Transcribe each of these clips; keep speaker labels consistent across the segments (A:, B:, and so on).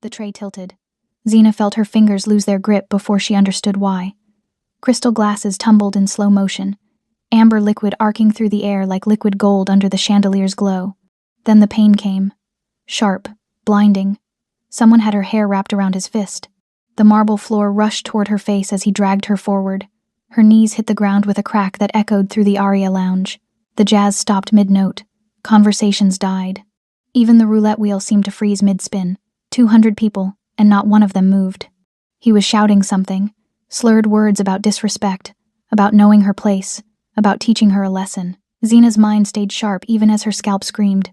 A: The tray tilted. Xena felt her fingers lose their grip before she understood why. Crystal glasses tumbled in slow motion, amber liquid arcing through the air like liquid gold under the chandelier's glow. Then the pain came. Sharp, blinding. Someone had her hair wrapped around his fist. The marble floor rushed toward her face as he dragged her forward. Her knees hit the ground with a crack that echoed through the aria lounge. The jazz stopped mid-note. Conversations died. Even the roulette wheel seemed to freeze mid-spin. 200 people, and not one of them moved. He was shouting something, slurred words about disrespect, about knowing her place, about teaching her a lesson. Xena's mind stayed sharp even as her scalp screamed.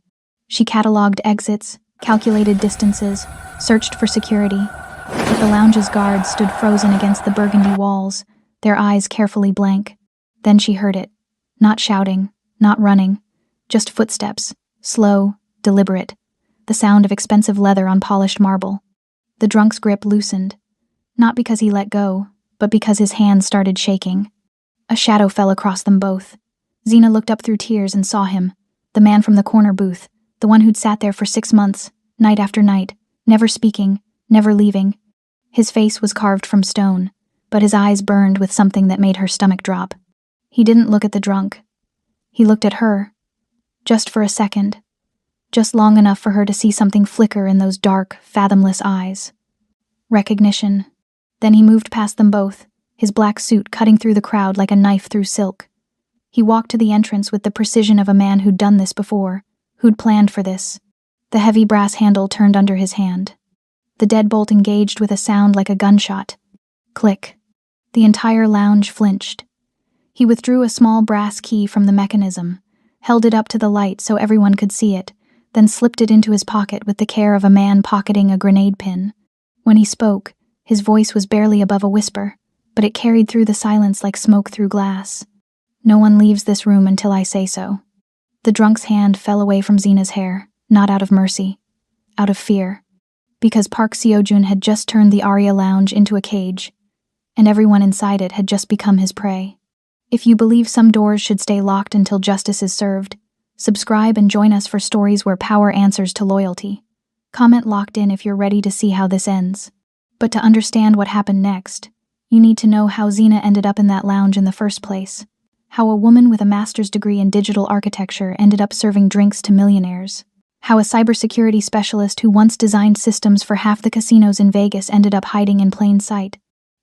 A: She cataloged exits, calculated distances, searched for security. But the lounge's guards stood frozen against the burgundy walls, their eyes carefully blank. Then she heard it. Not shouting, not running, just footsteps, slow, deliberate. The sound of expensive leather on polished marble. The drunk's grip loosened, not because he let go, but because his hands started shaking. A shadow fell across them both. Xena looked up through tears and saw him, the man from the corner booth, the one who'd sat there for 6 months, night after night, never speaking, never leaving. His face was carved from stone, but his eyes burned with something that made her stomach drop. He didn't look at the drunk. He looked at her. Just for a second. Just long enough for her to see something flicker in those dark, fathomless eyes. Recognition. Then he moved past them both, his black suit cutting through the crowd like a knife through silk. He walked to the entrance with the precision of a man who'd done this before, who'd planned for this. The heavy brass handle turned under his hand. The deadbolt engaged with a sound like a gunshot. Click. The entire lounge flinched. He withdrew a small brass key from the mechanism, held it up to the light so everyone could see it, then slipped it into his pocket with the care of a man pocketing a grenade pin. When he spoke, his voice was barely above a whisper, but it carried through the silence like smoke through glass. No one leaves this room until I say so. The drunk's hand fell away from Xena's hair, not out of mercy, out of fear, because Park Seo-jun had just turned the Aria Lounge into a cage, and everyone inside it had just become his prey. If you believe some doors should stay locked until justice is served, subscribe and join us for stories where power answers to loyalty. Comment locked in if you're ready to see how this ends. But to understand what happened next, you need to know how Xena ended up in that lounge in the first place. How a woman with a master's degree in digital architecture ended up serving drinks to millionaires. How a cybersecurity specialist who once designed systems for half the casinos in Vegas ended up hiding in plain sight.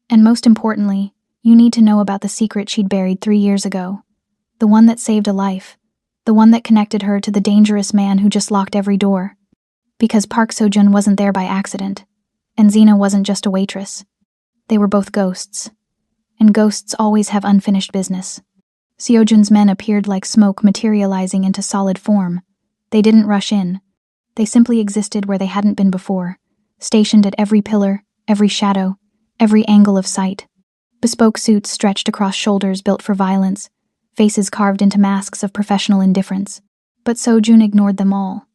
A: And most importantly, you need to know about the secret she'd buried 3 years ago. The one that saved a life. The one that connected her to the dangerous man who just locked every door. Because Park Seo-jun wasn't there by accident, and Xena wasn't just a waitress. They were both ghosts. And ghosts always have unfinished business. Seo-jun's men appeared like smoke materializing into solid form. They didn't rush in. They simply existed where they hadn't been before, stationed at every pillar, every shadow, every angle of sight. Bespoke suits stretched across shoulders built for violence, faces carved into masks of professional indifference. But Seo-jun ignored them all.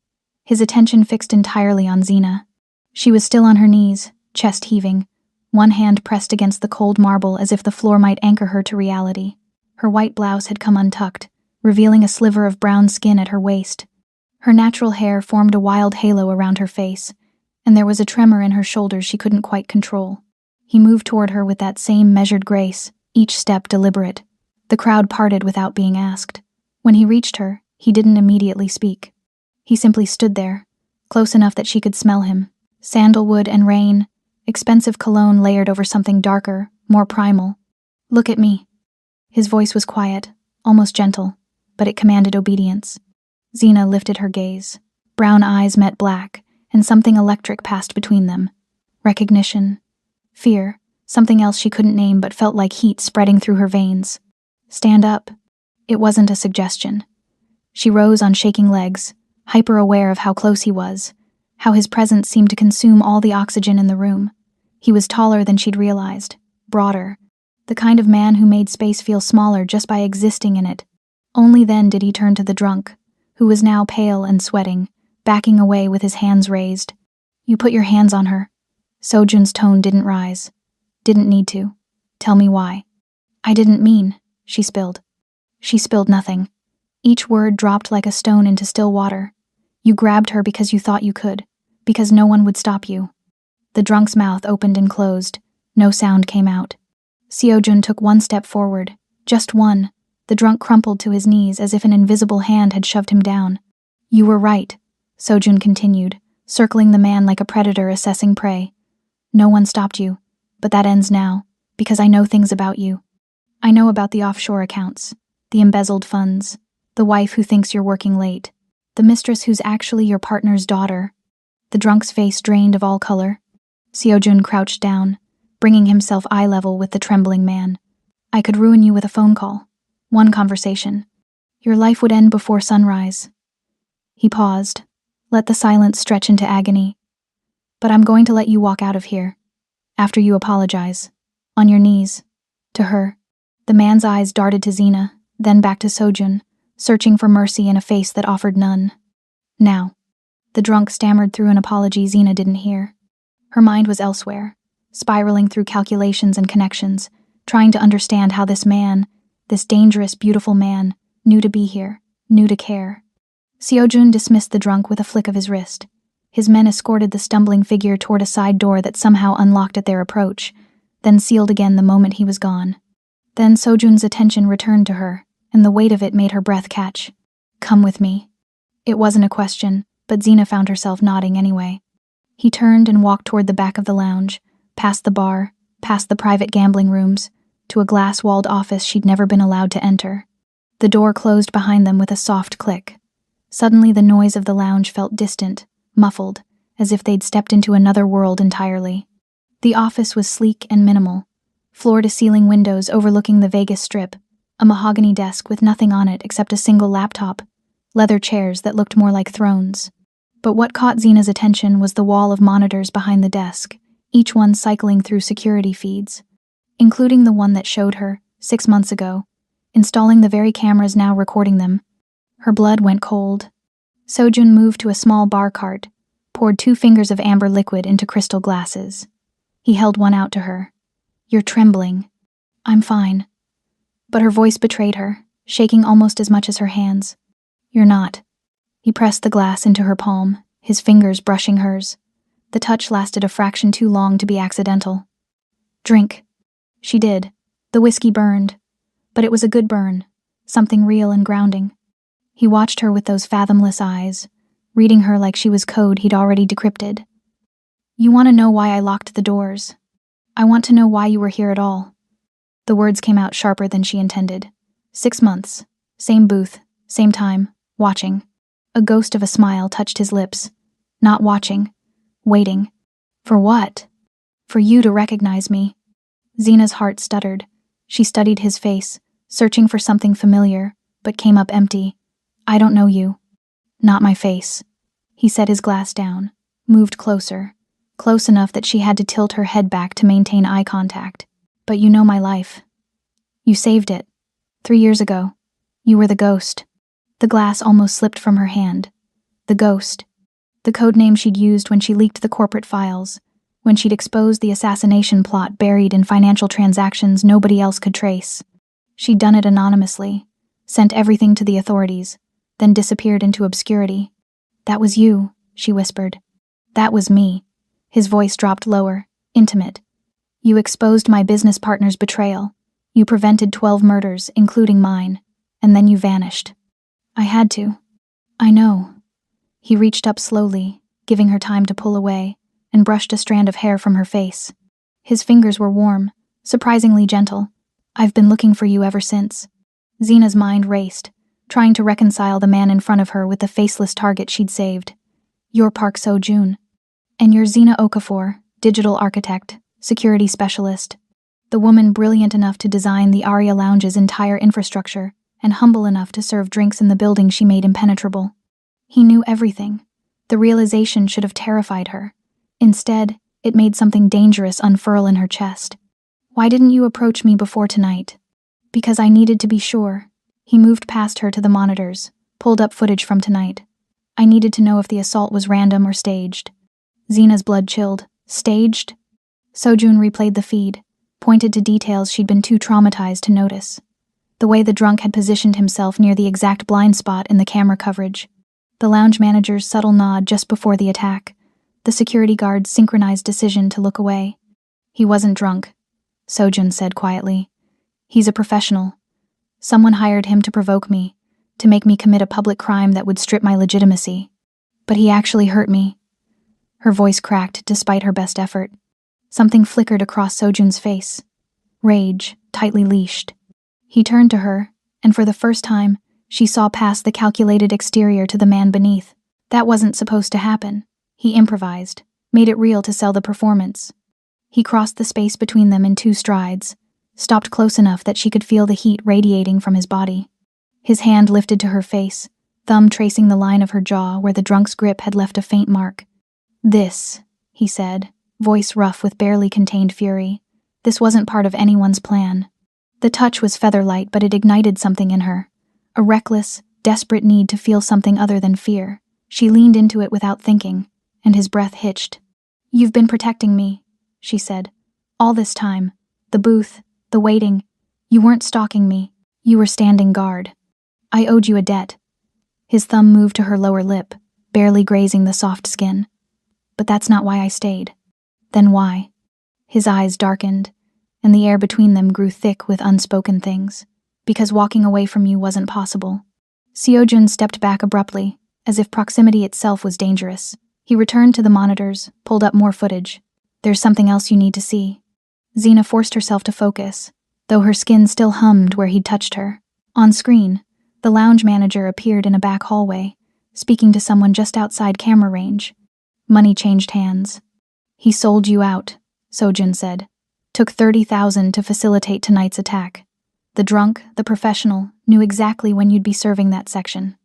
A: His attention fixed entirely on Xena. She was still on her knees, chest heaving, one hand pressed against the cold marble as if the floor might anchor her to reality. Her white blouse had come untucked, revealing a sliver of brown skin at her waist. Her natural hair formed a wild halo around her face, and there was a tremor in her shoulders she couldn't quite control. He moved toward her with that same measured grace, each step deliberate. The crowd parted without being asked. When he reached her, he didn't immediately speak. He simply stood there, close enough that she could smell him. Sandalwood and rain, expensive cologne layered over something darker, more primal. "Look at me." His voice was quiet, almost gentle, but it commanded obedience. Xena lifted her gaze. Brown eyes met black, and something electric passed between them. Recognition. Fear. Something else she couldn't name but felt like heat spreading through her veins. "Stand up." It wasn't a suggestion. She rose on shaking legs, hyper-aware of how close he was, how his presence seemed to consume all the oxygen in the room. He was taller than she'd realized, broader, the kind of man who made space feel smaller just by existing in it. Only then did he turn to the drunk, who was now pale and sweating, backing away with his hands raised. "You put your hands on her." Seo-jun's tone didn't rise. "Didn't need to. Tell me why." "I didn't mean," she spilled. She spilled nothing. Each word dropped like a stone into still water. "You grabbed her because you thought you could, because no one would stop you. The drunk's mouth opened and closed. No sound came out. Seojun took one step forward. Just one. The drunk crumpled to his knees as if an invisible hand had shoved him down. You were right, Sojun continued, circling the man like a predator assessing prey. No one stopped you, but that ends now, because I know things about you. I know about the offshore accounts, the embezzled funds, the wife who thinks you're working late, the mistress who's actually your partner's daughter. The drunk's face drained of all color. Seojun crouched down, bringing himself eye level with the trembling man. I could ruin you with a phone call. One conversation. Your life would end before sunrise. He paused, let the silence stretch into agony. But I'm going to let you walk out of here. After you apologize. On your knees. To her. The man's eyes darted to Xena, then back to Sojun, searching for mercy in a face that offered none. Now. The drunk stammered through an apology Xena didn't hear. Her mind was elsewhere, spiraling through calculations and connections, trying to understand how this man, this dangerous, beautiful man, knew to be here, knew to care. Seojun dismissed the drunk with a flick of his wrist. His men escorted the stumbling figure toward a side door that somehow unlocked at their approach, then sealed again the moment he was gone. Then Sojun's attention returned to her, and the weight of it made her breath catch. Come with me. It wasn't a question, but Xena found herself nodding anyway. He turned and walked toward the back of the lounge, past the bar, past the private gambling rooms, to a glass-walled office she'd never been allowed to enter. The door closed behind them with a soft click. Suddenly the noise of the lounge felt distant, muffled, as if they'd stepped into another world entirely. The office was sleek and minimal, floor-to-ceiling windows overlooking the Vegas Strip, a mahogany desk with nothing on it except a single laptop, leather chairs that looked more like thrones. But what caught Xena's attention was the wall of monitors behind the desk, each one cycling through security feeds, including the one that showed her, 6 months ago, installing the very cameras now recording them. Her blood went cold. Sojun moved to a small bar cart, poured 2 fingers of amber liquid into crystal glasses. He held one out to her. You're trembling. I'm fine. But her voice betrayed her, shaking almost as much as her hands. You're not. He pressed the glass into her palm, his fingers brushing hers. The touch lasted a fraction too long to be accidental. Drink. She did. The whiskey burned. But it was a good burn, something real and grounding. He watched her with those fathomless eyes, reading her like she was code he'd already decrypted. You want to know why I locked the doors. I want to know why you were here at all. The words came out sharper than she intended. 6 months. Same booth. Same time. Watching. A ghost of a smile touched his lips. Not watching. Waiting. For what? For you to recognize me. Xena's heart stuttered. She studied his face, searching for something familiar, but came up empty. I don't know you. Not my face. He set his glass down, moved closer, close enough that she had to tilt her head back to maintain eye contact. But you know my life. You saved it. 3 years ago. You were the ghost. The glass almost slipped from her hand. The ghost. The code name she'd used when she leaked the corporate files, when she'd exposed the assassination plot buried in financial transactions nobody else could trace. She'd done it anonymously, sent everything to the authorities, then disappeared into obscurity. That was you, she whispered. That was me. His voice dropped lower, intimate. You exposed my business partner's betrayal. You prevented 12 murders, including mine, and then you vanished. I had to. I know. He reached up slowly, giving her time to pull away, and brushed a strand of hair from her face. His fingers were warm, surprisingly gentle. I've been looking for you ever since. Xena's mind raced, trying to reconcile the man in front of her with the faceless target she'd saved. You're Park Seo-jun. And you're Xena Okafor, digital architect, security specialist. The woman brilliant enough to design the Aria Lounge's entire infrastructure, and humble enough to serve drinks in the building she made impenetrable. He knew everything. The realization should have terrified her. Instead, it made something dangerous unfurl in her chest. Why didn't you approach me before tonight? Because I needed to be sure. He moved past her to the monitors, pulled up footage from tonight. I needed to know if the assault was random or staged. Xena's blood chilled. Staged? Sojun replayed the feed, pointed to details she'd been too traumatized to notice. The way the drunk had positioned himself near the exact blind spot in the camera coverage. The lounge manager's subtle nod just before the attack. The security guard's synchronized decision to look away. He wasn't drunk, Sojun said quietly. He's a professional. Someone hired him to provoke me, to make me commit a public crime that would strip my legitimacy. But he actually hurt me. Her voice cracked despite her best effort. Something flickered across Sojun's face. Rage, tightly leashed. He turned to her, and for the first time, she saw past the calculated exterior to the man beneath. That wasn't supposed to happen. He improvised, made it real to sell the performance. He crossed the space between them in 2 strides, stopped close enough that she could feel the heat radiating from his body. His hand lifted to her face, thumb tracing the line of her jaw where the drunk's grip had left a faint mark. "This," he said, voice rough with barely contained fury. This wasn't part of anyone's plan. The touch was feather-light, but it ignited something in her. A reckless, desperate need to feel something other than fear. She leaned into it without thinking, and his breath hitched. "You've been protecting me," she said. "All this time. The booth, the waiting. You weren't stalking me. You were standing guard. I owed you a debt." His thumb moved to her lower lip, barely grazing the soft skin. "But that's not why I stayed." "Then why?" His eyes darkened, and the air between them grew thick with unspoken things. "Because walking away from you wasn't possible." Seojun stepped back abruptly, as if proximity itself was dangerous. He returned to the monitors, pulled up more footage. "There's something else you need to see." Xena forced herself to focus, though her skin still hummed where he'd touched her. On screen, the lounge manager appeared in a back hallway, speaking to someone just outside camera range. Money changed hands. "He sold you out," Sojun said. "Took 30,000 to facilitate tonight's attack. The drunk, the professional, knew exactly when you'd be serving that section.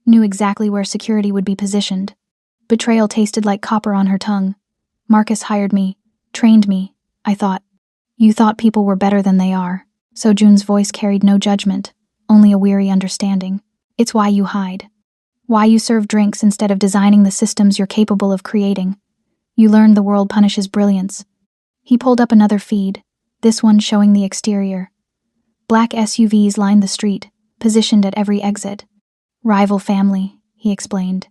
A: Knew exactly where security would be positioned. Betrayal tasted like copper on her tongue. Marcus hired me, trained me, I thought." "You thought people were better than they are." Sojun's voice carried no judgment, only a weary understanding. "It's why you hide. Why you serve drinks instead of designing the systems you're capable of creating. You learned the world punishes brilliance." He pulled up another feed, this one showing the exterior. Black SUVs lined the street, positioned at every exit. "Rival family," he explained.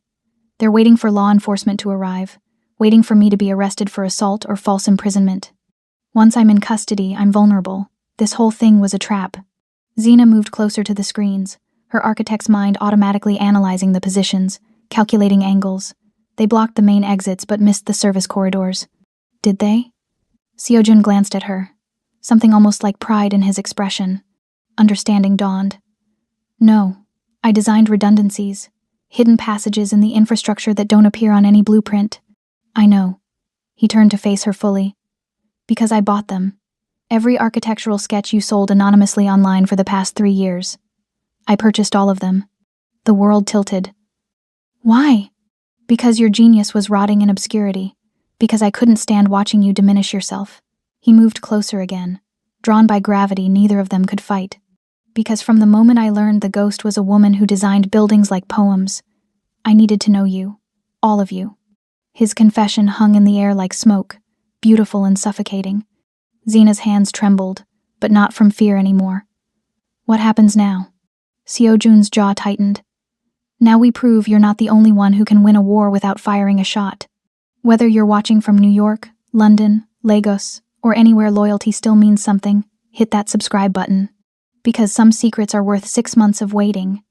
A: "They're waiting for law enforcement to arrive, waiting for me to be arrested for assault or false imprisonment. Once I'm in custody, I'm vulnerable. This whole thing was a trap." Xena moved closer to the screens, her architect's mind automatically analyzing the positions, calculating angles. They blocked the main exits but missed the service corridors. "Did they?" Seojun glanced at her, something almost like pride in his expression. Understanding dawned. "No, I designed redundancies, hidden passages in the infrastructure that don't appear on any blueprint." "I know." He turned to face her fully. "Because I bought them. Every architectural sketch you sold anonymously online for the past 3 years. I purchased all of them." The world tilted. "Why?" "Because your genius was rotting in obscurity. Because I couldn't stand watching you diminish yourself." He moved closer again. Drawn by gravity, neither of them could fight. "Because from the moment I learned the ghost was a woman who designed buildings like poems, I needed to know you. All of you." His confession hung in the air like smoke, beautiful and suffocating. Xena's hands trembled, but not from fear anymore. "What happens now?" Seojun's jaw tightened. "Now we prove you're not the only one who can win a war without firing a shot. Whether you're watching from New York, London, Lagos, or anywhere loyalty still means something, hit that subscribe button. Because some secrets are worth 6 months of waiting,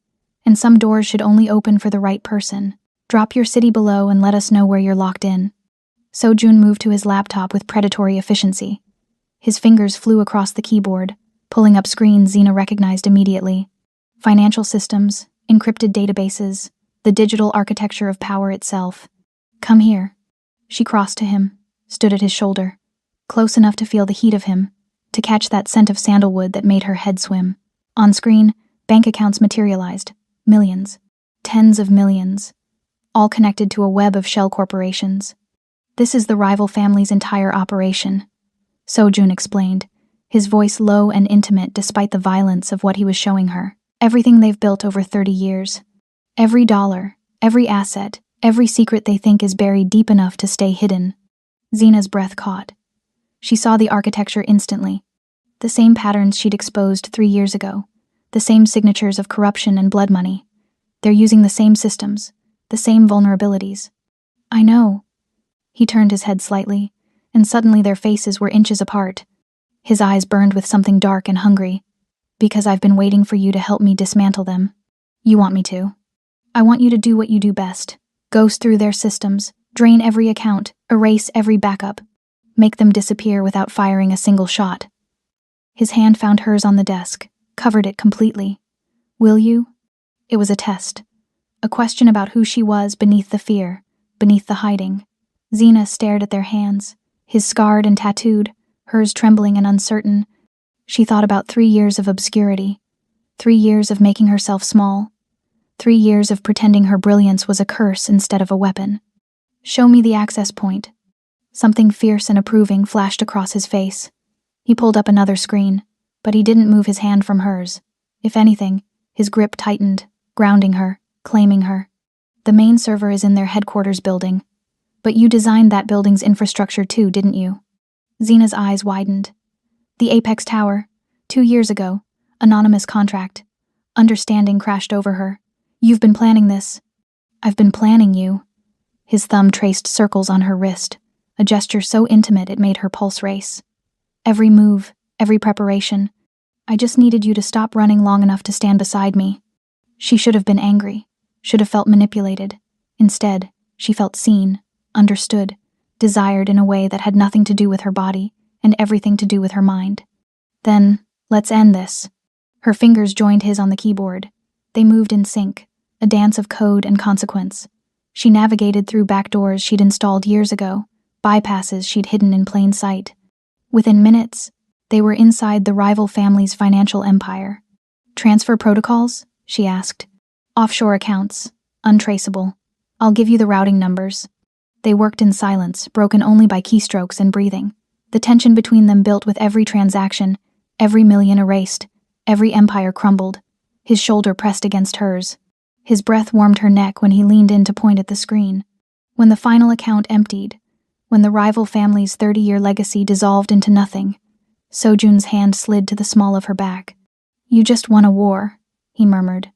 A: and some doors should only open for the right person. Drop your city below and let us know where you're locked in." Sojun moved to his laptop with predatory efficiency. His fingers flew across the keyboard, pulling up screens Xena recognized immediately. Financial systems, encrypted databases, the digital architecture of power itself. "Come here." She crossed to him, stood at his shoulder, close enough to feel the heat of him, to catch that scent of sandalwood that made her head swim. On screen, bank accounts materialized. Millions. Tens of millions. All connected to a web of shell corporations. "This is the rival family's entire operation," Sojun explained, his voice low and intimate despite the violence of what he was showing her. "Everything they've built over 30 years. Every dollar, every asset, every secret they think is buried deep enough to stay hidden." Xena's breath caught. She saw the architecture instantly. The same patterns she'd exposed 3 years ago. The same signatures of corruption and blood money. They're using the same systems, the same vulnerabilities. "I know." He turned his head slightly, and suddenly their faces were inches apart. His eyes burned with something dark and hungry. Because I've been waiting for you to help me dismantle them. You want me to. I want you to do what you do best. Ghost through their systems, drain every account, erase every backup, make them disappear without firing a single shot. His hand found hers on the desk, covered it completely. Will you? It was a test. A question about who she was beneath the fear, beneath the hiding. Xena stared at their hands, his scarred and tattooed, hers trembling and uncertain. She thought about 3 years of obscurity, 3 years of making herself small, 3 years of pretending her brilliance was a curse instead of a weapon. Show me the access point. Something fierce and approving flashed across his face. He pulled up another screen, but he didn't move his hand from hers. If anything, his grip tightened, grounding her, claiming her. The main server is in their headquarters building. But you designed that building's infrastructure too, didn't you? Xena's eyes widened. The Apex Tower, 2 years ago, anonymous contract. Understanding crashed over her. You've been planning this. I've been planning you. His thumb traced circles on her wrist, a gesture so intimate it made her pulse race. Every move, every preparation. I just needed you to stop running long enough to stand beside me. She should have been angry, should have felt manipulated. Instead, she felt seen, understood, desired in a way that had nothing to do with her body and everything to do with her mind. Then, let's end this. Her fingers joined his on the keyboard. They moved in sync, a dance of code and consequence. She navigated through back doors she'd installed years ago, bypasses she'd hidden in plain sight. Within minutes, they were inside the rival family's financial empire. Transfer protocols? She asked. Offshore accounts. Untraceable. I'll give you the routing numbers. They worked in silence, broken only by keystrokes and breathing. The tension between them built with every transaction, every million erased, every empire crumbled. His shoulder pressed against hers. His breath warmed her neck when he leaned in to point at the screen. When the final account emptied, when the rival family's 30-year legacy dissolved into nothing, Sojun's hand slid to the small of her back. You just won a war, he murmured.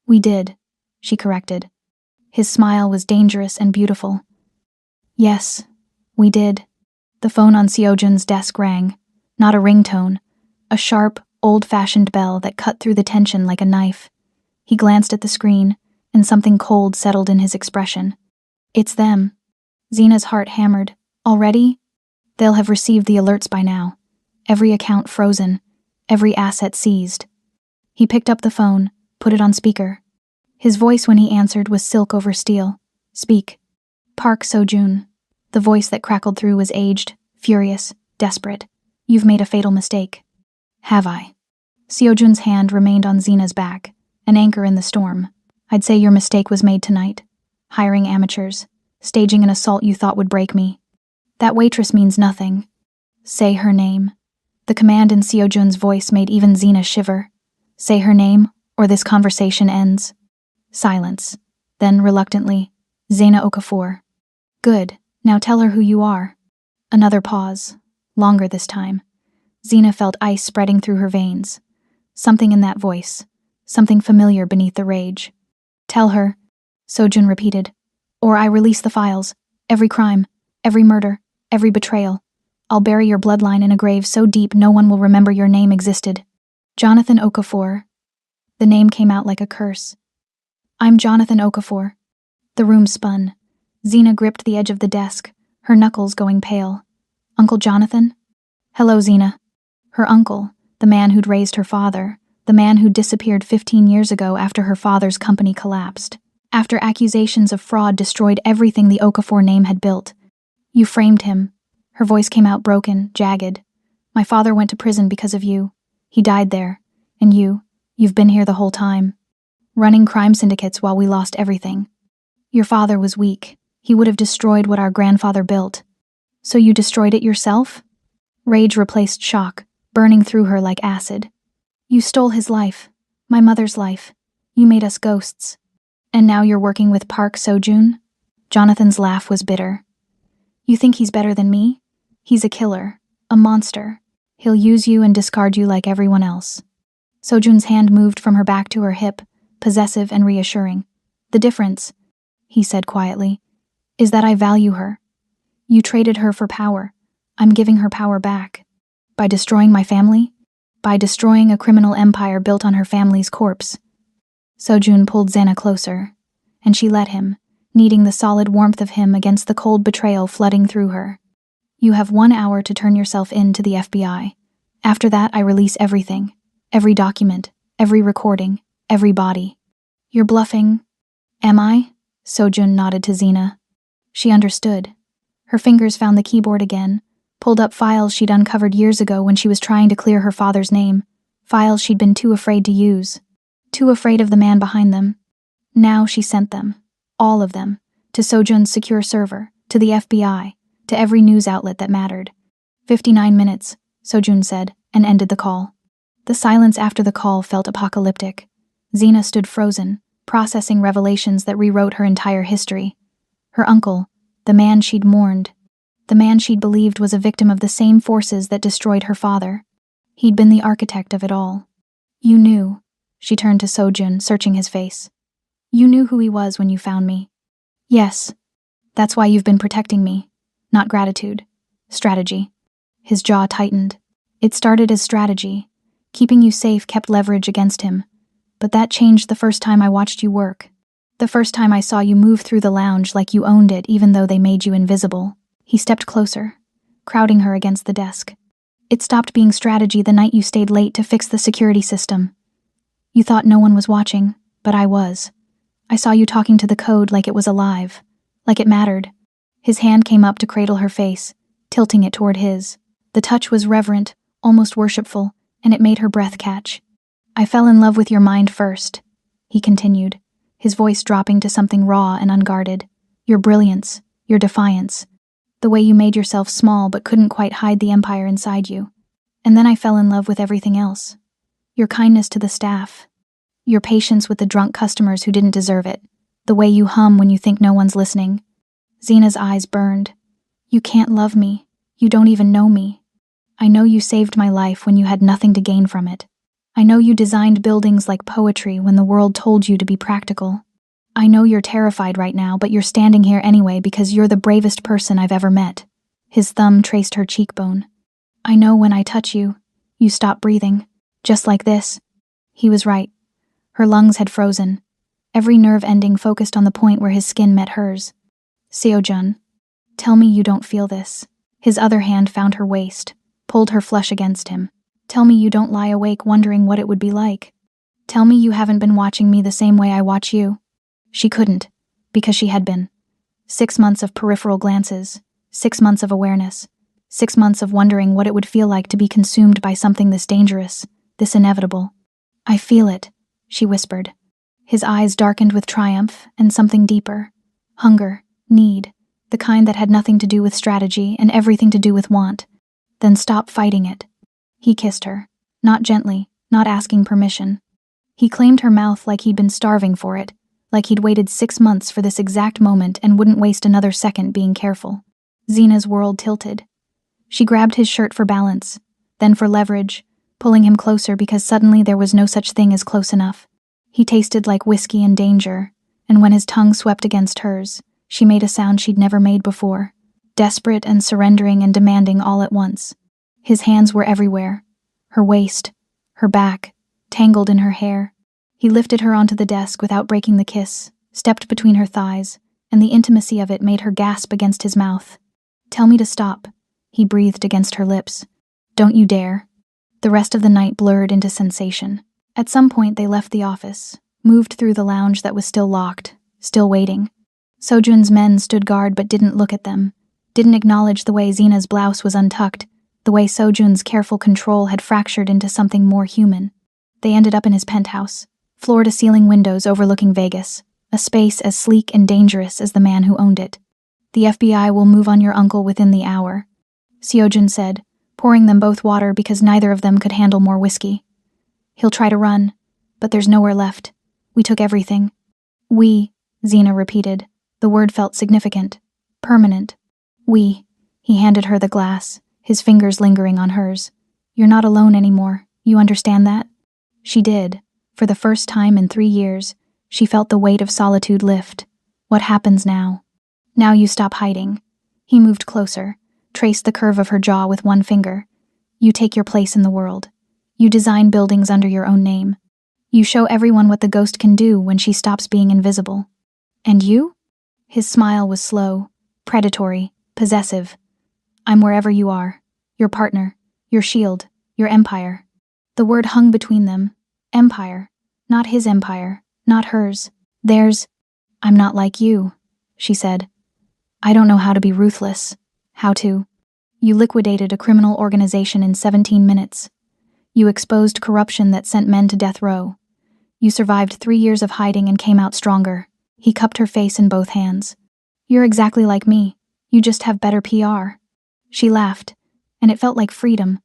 A: We did, she corrected. His smile was dangerous and beautiful. Yes, we did. The phone on Sojun's desk rang, not a ringtone, a sharp, old-fashioned bell that cut through the tension like a knife. He glanced at the screen, and something cold settled in his expression. It's them. Xena's heart hammered. Already? They'll have received the alerts by now. Every account frozen, every asset seized. He picked up the phone, put it on speaker. His voice when he answered was silk over steel. Speak. Park Sojun. The voice that crackled through was aged, furious, desperate. You've made a fatal mistake. Have I? Sojun's hand remained on Xena's back, an anchor in the storm. I'd say your mistake was made tonight. Hiring amateurs, staging an assault you thought would break me. That waitress means nothing. Say her name. The command in Sojun's voice made even Xena shiver. Say her name, or this conversation ends. Silence. Then, reluctantly, Xena Okafor. Good. Now tell her who you are. Another pause. Longer this time. Xena felt ice spreading through her veins. Something in that voice. Something familiar beneath the rage. Tell her, Sojun repeated, or I release the files. Every crime, every murder, every betrayal. I'll bury your bloodline in a grave so deep no one will remember your name existed. Jonathan Okafor. The name came out like a curse. I'm Jonathan Okafor. The room spun. Xena gripped the edge of the desk, her knuckles going pale. Uncle Jonathan? Hello, Xena. Her uncle, the man who'd raised her father, the man who'd disappeared 15 years ago after her father's company collapsed, after accusations of fraud destroyed everything the Okafor name had built. You framed him. Her voice came out broken, jagged. My father went to prison because of you. He died there. And you've been here the whole time. Running crime syndicates while we lost everything. Your father was weak. He would have destroyed what our grandfather built. So you destroyed it yourself? Rage replaced shock, burning through her like acid. You stole his life, my mother's life. You made us ghosts. And now you're working with Park Sojun? Jonathan's laugh was bitter. You think he's better than me? He's a killer, a monster. He'll use you and discard you like everyone else. Sojun's hand moved from her back to her hip, possessive and reassuring. The difference, he said quietly, is that I value her. You traded her for power. I'm giving her power back. By destroying my family? By destroying a criminal empire built on her family's corpse. Sojun pulled Xena closer, and she let him, needing the solid warmth of him against the cold betrayal flooding through her. You have 1 hour to turn yourself in to the FBI. After that, I release everything. Every document, every recording, every body. You're bluffing. Am I? Sojun nodded to Xena. She understood. Her fingers found the keyboard again, pulled up files she'd uncovered years ago when she was trying to clear her father's name, files she'd been too afraid to use, too afraid of the man behind them. Now she sent them, all of them, to Sojun's secure server, to the FBI, to every news outlet that mattered. 59 minutes, Sojun said, and ended the call. The silence after the call felt apocalyptic. Xena stood frozen, processing revelations that rewrote her entire history. Her uncle, the man she'd mourned, the man she'd believed was a victim of the same forces that destroyed her father. He'd been the architect of it all. You knew. She turned to Sojun, searching his face. You knew who he was when you found me. Yes. That's why you've been protecting me. Not gratitude. Strategy. His jaw tightened. It started as strategy. Keeping you safe kept leverage against him. But that changed the first time I watched you work. The first time I saw you move through the lounge like you owned it even though they made you invisible. He stepped closer, crowding her against the desk. It stopped being strategy the night you stayed late to fix the security system. You thought no one was watching, but I was. I saw you talking to the code like it was alive, like it mattered. His hand came up to cradle her face, tilting it toward his. The touch was reverent, almost worshipful, and it made her breath catch. I fell in love with your mind first, he continued, his voice dropping to something raw and unguarded. Your brilliance, your defiance, the way you made yourself small but couldn't quite hide the empire inside you. And then I fell in love with everything else. Your kindness to the staff, your patience with the drunk customers who didn't deserve it, the way you hum when you think no one's listening. Xena's eyes burned. You can't love me. You don't even know me. I know you saved my life when you had nothing to gain from it. I know you designed buildings like poetry when the world told you to be practical. I know you're terrified right now, but you're standing here anyway because you're the bravest person I've ever met. His thumb traced her cheekbone. I know when I touch you, you stop breathing. Just like this. He was right. Her lungs had frozen. Every nerve ending focused on the point where his skin met hers. Seo-jun, tell me you don't feel this. His other hand found her waist, pulled her flush against him. Tell me you don't lie awake wondering what it would be like. Tell me you haven't been watching me the same way I watch you. She couldn't, because she had been. 6 months of peripheral glances, 6 months of awareness, 6 months of wondering what it would feel like to be consumed by something this dangerous, this inevitable. I feel it, she whispered. His eyes darkened with triumph and something deeper. Hunger, need, the kind that had nothing to do with strategy and everything to do with want. Then stop fighting it. He kissed her, not gently, not asking permission. He claimed her mouth like he'd been starving for it, like he'd waited 6 months for this exact moment and wouldn't waste another second being careful. Xena's world tilted. She grabbed his shirt for balance, then for leverage, pulling him closer because suddenly there was no such thing as close enough. He tasted like whiskey and danger, and when his tongue swept against hers, she made a sound she'd never made before, desperate and surrendering and demanding all at once. His hands were everywhere, her waist, her back, tangled in her hair. He lifted her onto the desk without breaking the kiss, stepped between her thighs, and the intimacy of it made her gasp against his mouth. Tell me to stop, he breathed against her lips. Don't you dare. The rest of the night blurred into sensation. At some point they left the office, moved through the lounge that was still locked, still waiting. Sojun's men stood guard but didn't look at them, didn't acknowledge the way Xena's blouse was untucked, the way Sojun's careful control had fractured into something more human. They ended up in his penthouse, floor-to-ceiling windows overlooking Vegas, a space as sleek and dangerous as the man who owned it. The FBI will move on your uncle within the hour, Seo-jun said, pouring them both water because neither of them could handle more whiskey. He'll try to run, but there's nowhere left. We took everything. We, Xena repeated. The word felt significant, permanent. We. He handed her the glass, his fingers lingering on hers. You're not alone anymore. You understand that? She did. For the first time in 3 years, she felt the weight of solitude lift. What happens now? Now you stop hiding. He moved closer, traced the curve of her jaw with one finger. You take your place in the world. You design buildings under your own name. You show everyone what the ghost can do when she stops being invisible. And you? His smile was slow, predatory, possessive. I'm wherever you are. Your partner, your shield, your empire. The word hung between them. Empire. Not his empire, not hers. Theirs. I'm not like you, she said. I don't know how to be ruthless. How to. You liquidated a criminal organization in 17 minutes. You exposed corruption that sent men to death row. You survived 3 years of hiding and came out stronger. He cupped her face in both hands. You're exactly like me. You just have better PR. She laughed, and it felt like freedom,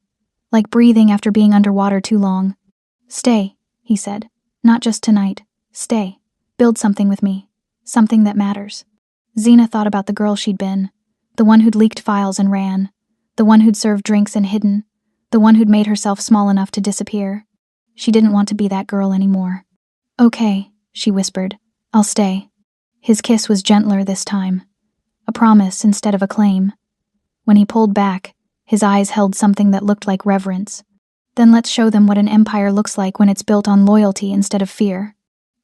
A: like breathing after being underwater too long. Stay, he said. Not just tonight. Stay. Build something with me. Something that matters. Xena thought about the girl she'd been, the one who'd leaked files and ran, the one who'd served drinks and hidden, the one who'd made herself small enough to disappear. She didn't want to be that girl anymore. Okay, she whispered. I'll stay. His kiss was gentler this time. A promise instead of a claim. When he pulled back, his eyes held something that looked like reverence. Then let's show them what an empire looks like when it's built on loyalty instead of fear.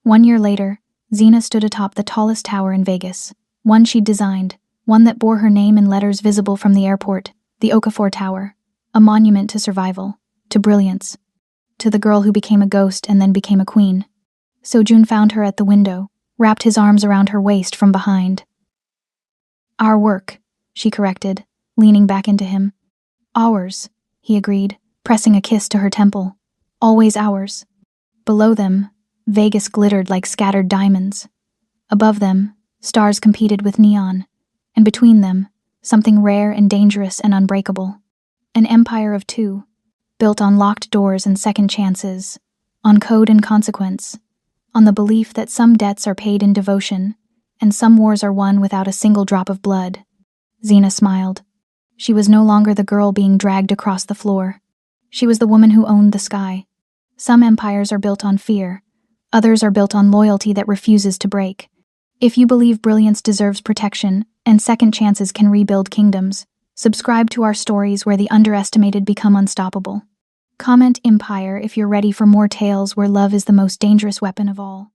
A: 1 year later, Xena stood atop the tallest tower in Vegas. One she'd designed, one that bore her name in letters visible from the airport, the Okafor Tower, a monument to survival, to brilliance, to the girl who became a ghost and then became a queen. Sojun found her at the window, wrapped his arms around her waist from behind. Our work, she corrected, leaning back into him. Ours, he agreed, pressing a kiss to her temple. Always ours. Below them, Vegas glittered like scattered diamonds. Above them, stars competed with neon, and between them, something rare and dangerous and unbreakable. An empire of two, built on locked doors and second chances, on code and consequence, on the belief that some debts are paid in devotion, and some wars are won without a single drop of blood. Xena smiled. She was no longer the girl being dragged across the floor. She was the woman who owned the sky. Some empires are built on fear. Others are built on loyalty that refuses to break. If you believe brilliance deserves protection and second chances can rebuild kingdoms, subscribe to our stories where the underestimated become unstoppable. Comment Empire if you're ready for more tales where love is the most dangerous weapon of all.